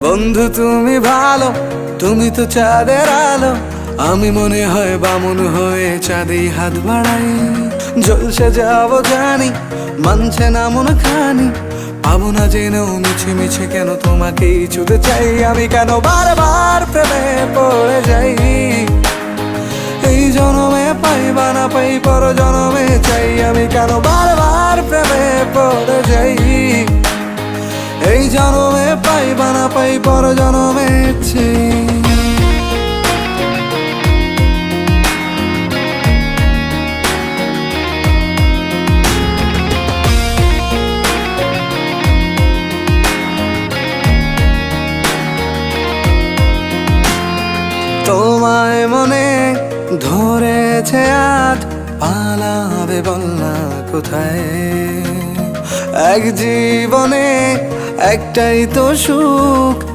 বন্ধু তুমি ভালো, তুমি তো চাঁদের আলো। আমি মনে হয় বামুন হয়ে চাঁদে হাত বাড়াই। জলসে যাবো জানি, মানছে না মন খানি। পাবো না জেনেও মিছে মিছে কেন তোমাকেই ছুঁতে চাই। আমি কেন বারবার প্রেমে পড়ে যাই। এই জনমে পাই বা না পাই, পর জনমে চাই। আমি কেন বারবার প্রেমে পড়ে যাই। এই জনমে পাই বা না পাই, পর জনমে চাই। তোমায় মনে ধরেছে আজ, পালাবে বল না কোথায়। এক জীবনে একটাই তো সুখ,